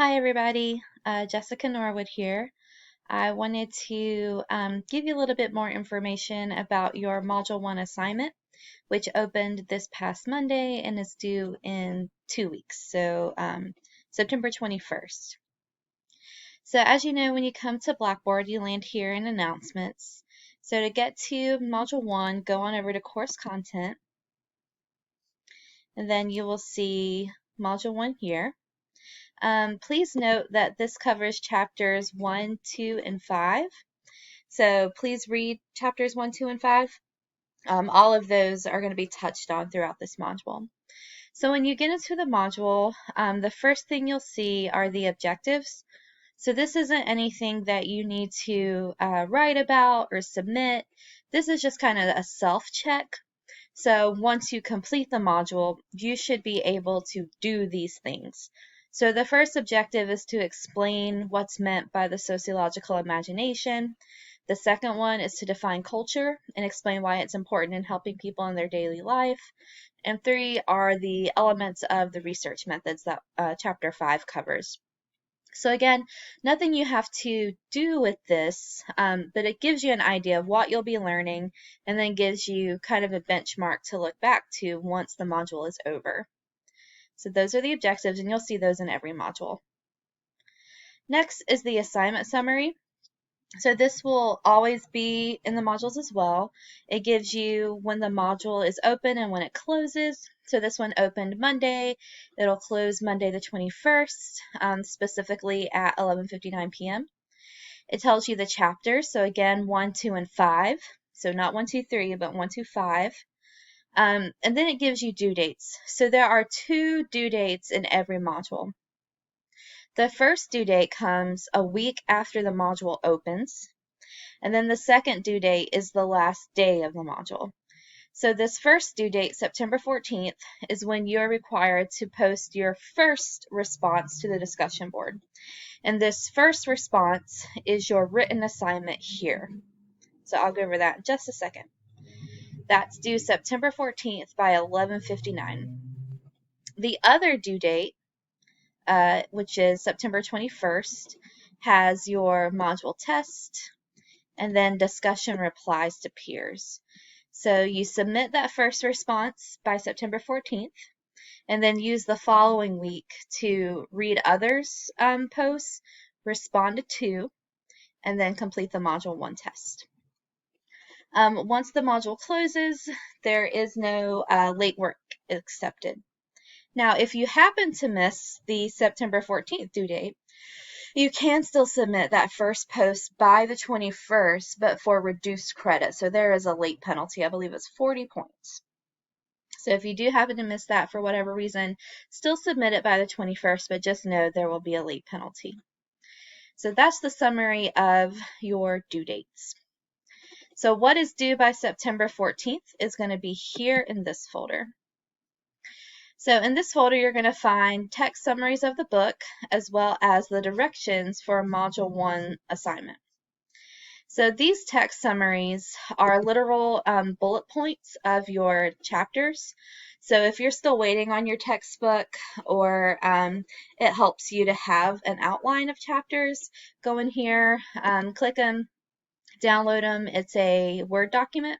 Hi everybody, Jessica Norwood here. I wanted to give you a little bit more information about your Module 1 assignment, which opened this past Monday and is due in 2 weeks, so September 21st. So as you know, when you come to Blackboard, you land here in Announcements. So to get to Module 1, go on over to Course Content, and then you will see Module 1 here. Please note that this covers chapters 1, 2, and 5. So please read chapters 1, 2, and 5. All of those are going to be touched on throughout this module. So when you get into the module, the first thing you'll see are the objectives. So this isn't anything that you need to write about or submit. This is just kind of a self-check. So once you complete the module, you should be able to do these things. So the first objective is to explain what's meant by the sociological imagination. The second one is to define culture and explain why it's important in helping people in their daily life. And 3 are the elements of the research methods that Chapter 5 covers. So again, nothing you have to do with this, but it gives you an idea of what you'll be learning and then gives you kind of a benchmark to look back to once the module is over. So those are the objectives, and you'll see those in every module. Next is the assignment summary. So this will always be in the modules as well. It gives you when the module is open and when it closes. So this one opened Monday. It'll close Monday the 21st, specifically at 11:59 p.m. It tells you the chapters. So again, 1, 2, and 5. So not 1, 2, 3, but 1, 2, 5. And then it gives you due dates. So there are 2 due dates in every module. The first due date comes a week after the module opens, and then the second due date is the last day of the module. So this first due date, September 14th, is when you're required to post your first response to the discussion board. And this first response is your written assignment here. So I'll go over that in just a second. That's due September 14th by 11:59. The other due date, which is September 21st, has your module test and then discussion replies to peers. So you submit that first response by September 14th and then use the following week to read others' posts, respond to 2, and then complete the Module 1 test. Once the module closes, there is no late work accepted. Now, if you happen to miss the September 14th due date, you can still submit that first post by the 21st, but for reduced credit. So there is a late penalty. I believe it's 40 points. So if you do happen to miss that for whatever reason, still submit it by the 21st, but just know there will be a late penalty. So that's the summary of your due dates. So what is due by September 14th is going to be here in this folder. So in this folder, you're going to find text summaries of the book, as well as the directions for Module 1 assignment. So these text summaries are literal bullet points of your chapters. So if you're still waiting on your textbook, or it helps you to have an outline of chapters, go in here, click them, download them. It's a Word document.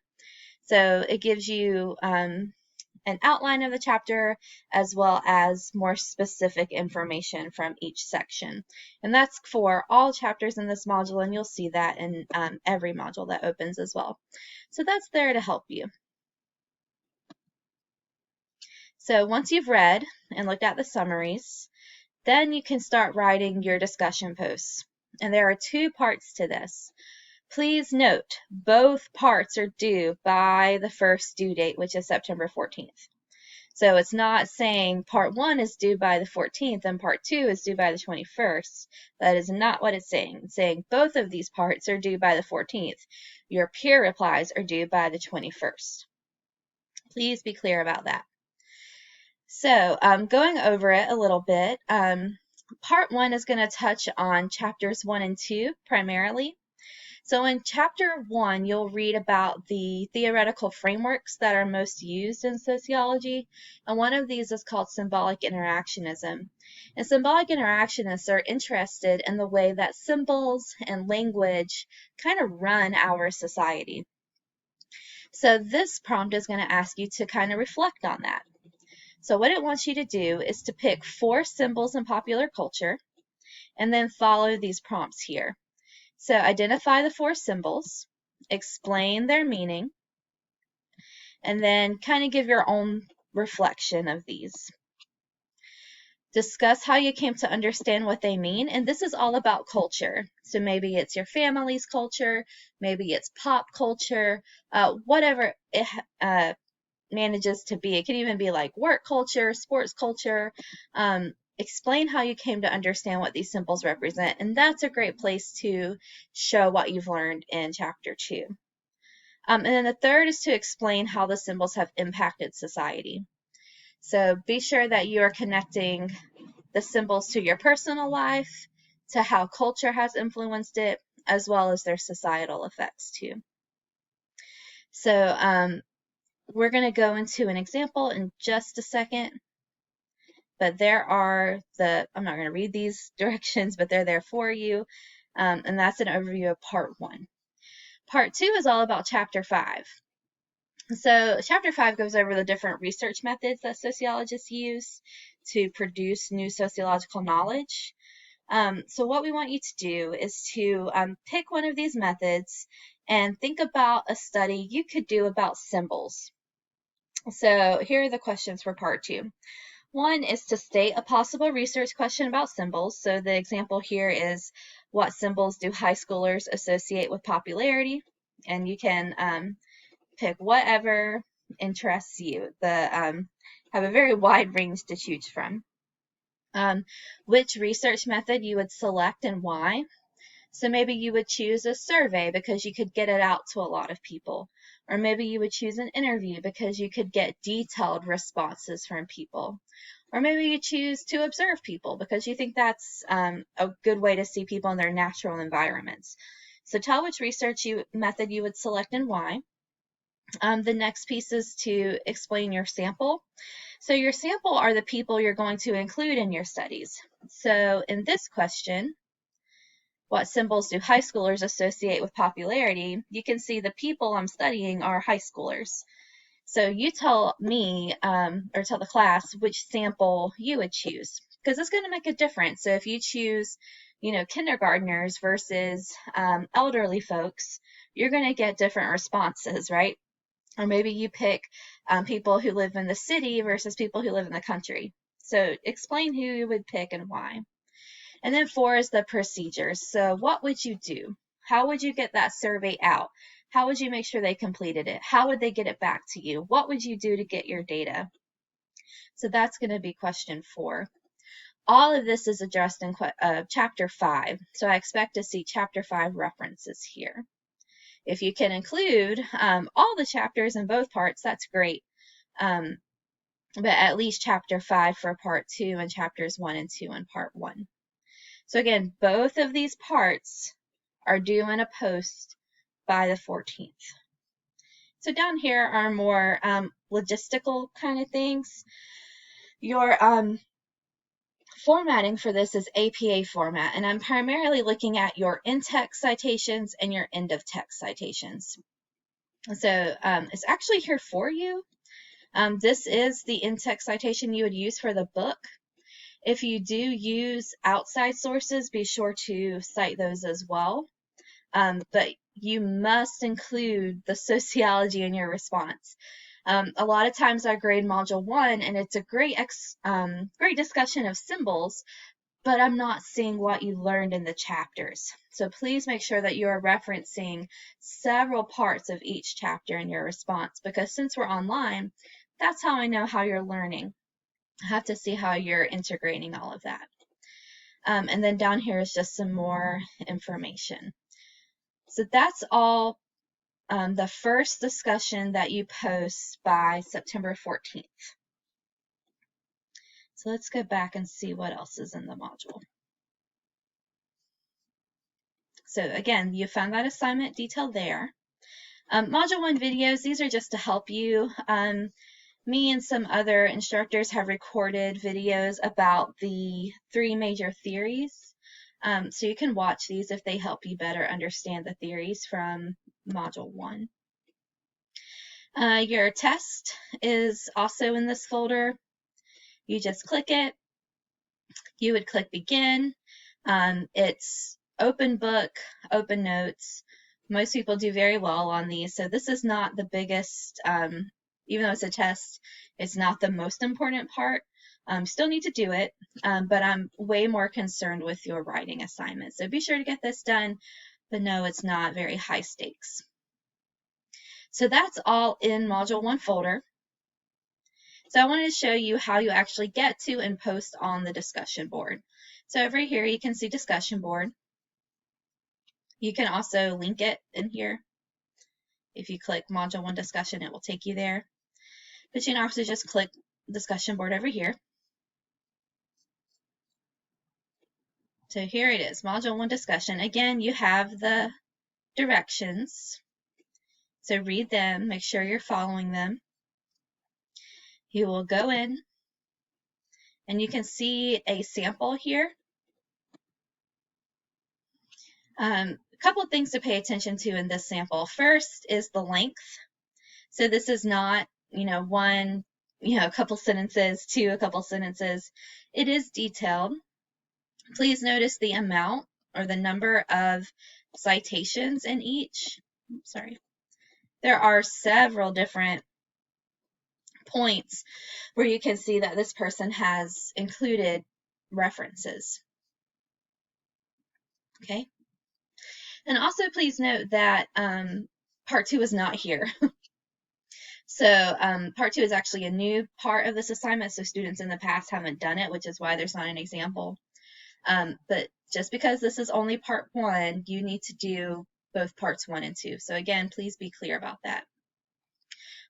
So it gives you an outline of the chapter as well as more specific information from each section. And that's for all chapters in this module, and you'll see that in every module that opens as well. So that's there to help you. So once you've read and looked at the summaries, then you can start writing your discussion posts. And there are 2 parts to this. Please note, both parts are due by the first due date, which is September 14th. So it's not saying part 1 is due by the 14th and part 2 is due by the 21st. That is not what it's saying. It's saying both of these parts are due by the 14th. Your peer replies are due by the 21st. Please be clear about that. So going over it a little bit, part 1 is going to touch on chapters 1 and 2 primarily. So in chapter 1, you'll read about the theoretical frameworks that are most used in sociology, and one of these is called symbolic interactionism. And symbolic interactionists are interested in the way that symbols and language kind of run our society. So this prompt is going to ask you to kind of reflect on that. So what it wants you to do is to pick 4 symbols in popular culture and then follow these prompts here. So identify the 4 symbols, explain their meaning, and then kind of give your own reflection of these. Discuss how you came to understand what they mean, and this is all about culture. So maybe it's your family's culture, maybe it's pop culture, whatever it manages to be. It can even be like work culture, sports culture. Explain how you came to understand what these symbols represent, and that's a great place to show what you've learned in chapter 2. And then the third is to explain how the symbols have impacted society. So be sure that you are connecting the symbols to your personal life, to how culture has influenced it, as well as their societal effects too. So we're going to go into an example in just a second, but I'm not going to read these directions, but they're there for you, and that's an overview of part 1. Part 2 is all about chapter 5. So chapter 5 goes over the different research methods that sociologists use to produce new sociological knowledge. So what we want you to do is to pick one of these methods and think about a study you could do about symbols. So here are the questions for part 2. One is to state a possible research question about symbols. So the example here is, what symbols do high schoolers associate with popularity? And you can pick whatever interests you. Have a very wide range to choose from. Which research method you would select and why. So maybe you would choose a survey because you could get it out to a lot of people. Or maybe you would choose an interview because you could get detailed responses from people. Or maybe you choose to observe people because you think that's a good way to see people in their natural environments. So tell which research method you would select and why. The next piece is to explain your sample. So your sample are the people you're going to include in your studies. So in this question, what symbols do high schoolers associate with popularity? You can see the people I'm studying are high schoolers. So you tell me, or tell the class, which sample you would choose, because it's going to make a difference. So if you choose, kindergartners versus elderly folks, you're going to get different responses, right? Or maybe you pick people who live in the city versus people who live in the country. So explain who you would pick and why. And then 4 is the procedures. So what would you do? How would you get that survey out? How would you make sure they completed it? How would they get it back to you? What would you do to get your data? So that's going to be question 4. All of this is addressed in chapter 5. So I expect to see chapter 5 references here. If you can include all the chapters in both parts, that's great. But at least chapter 5 for part 2 and chapters 1 and 2 in part 1. So again, both of these parts are due in a post by the 14th. So down here are more logistical kind of things. Your formatting for this is APA format, and I'm primarily looking at your in-text citations and your end-of-text citations. So it's actually here for you. This is the in-text citation you would use for the book. If you do use outside sources, be sure to cite those as well. But you must include the sociology in your response. A lot of times I grade Module 1, and it's a great discussion of symbols, but I'm not seeing what you learned in the chapters. So please make sure that you are referencing several parts of each chapter in your response, because since we're online, that's how I know how you're learning. I have to see how you're integrating all of that. And then down here is just some more information. So that's all the first discussion that you post by September 14th. So let's go back and see what else is in the module. So again, you found that assignment detail there. Module 1 videos, these are just to help you. Me and some other instructors have recorded videos about the 3 major theories. So you can watch these if they help you better understand the theories from Module 1. Your test is also in this folder. You just click it. You would click Begin. It's open book, open notes. Most people do very well on these, so this is not the biggest, even though it's a test, it's not the most important part. Still need to do it, but I'm way more concerned with your writing assignment. So be sure to get this done, but no, it's not very high stakes. So that's all in Module 1 folder. So I wanted to show you how you actually get to and post on the discussion board. So over here you can see discussion board. You can also link it in here. If you click Module 1 discussion, it will take you there. But you can also just click discussion board over here. So here it is, Module 1 discussion. Again, you have the directions. So read them, make sure you're following them. You will go in and you can see a sample here. A couple of things to pay attention to in this sample. First is the length. So this is not, one, a couple sentences, two, a couple sentences. It is detailed. Please notice the amount or the number of citations in each. Sorry. There are several different points where you can see that this person has included references. Okay. And also please note that part 2 is not here. So part 2 is actually a new part of this assignment, so students in the past haven't done it, which is why there's not an example. But just because this is only part 1, you need to do both parts 1 and 2. So again, please be clear about that.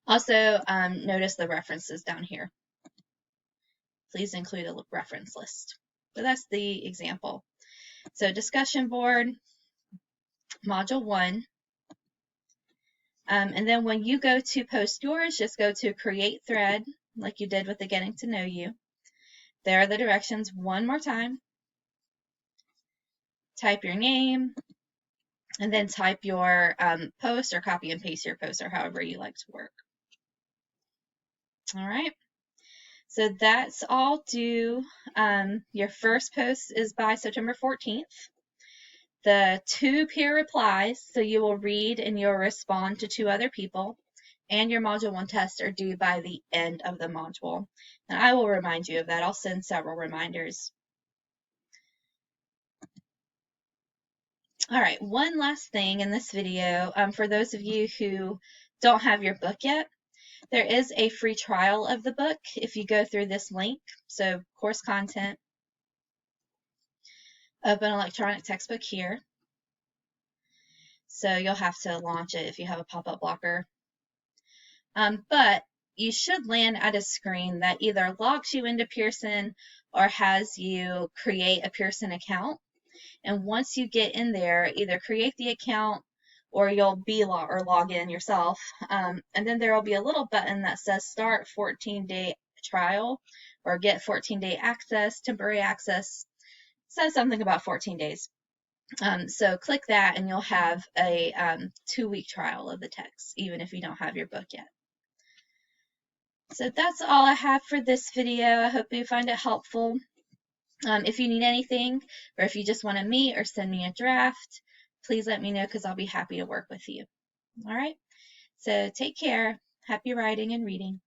Also, notice the references down here. Please include a reference list. So that's the example. So discussion board, module 1. And then when you go to post yours, just go to create thread, like you did with the getting to know you. There are the directions one more time. Type your name, and then type your post, or copy and paste your post, or however you like to work. All right. So that's all due. Your first post is by September 14th. The 2 peer replies, so you will read and you'll respond to 2 other people, and your Module 1 tests are due by the end of the module. And I will remind you of that. I'll send several reminders. All right, one last thing in this video, for those of you who don't have your book yet, there is a free trial of the book if you go through this link. So course content, open electronic textbook here. So you'll have to launch it if you have a pop-up blocker. But you should land at a screen that either logs you into Pearson or has you create a Pearson account. And once you get in there, either create the account or you'll be log in yourself. And then there will be a little button that says start 14-day trial or get 14-day access, temporary access. It says something about 14 days. So click that and you'll have a 2-week trial of the text, even if you don't have your book yet. So that's all I have for this video. I hope you find it helpful. If you need anything, or if you just want to meet or send me a draft, please let me know because I'll be happy to work with you. All right, so take care. Happy writing and reading.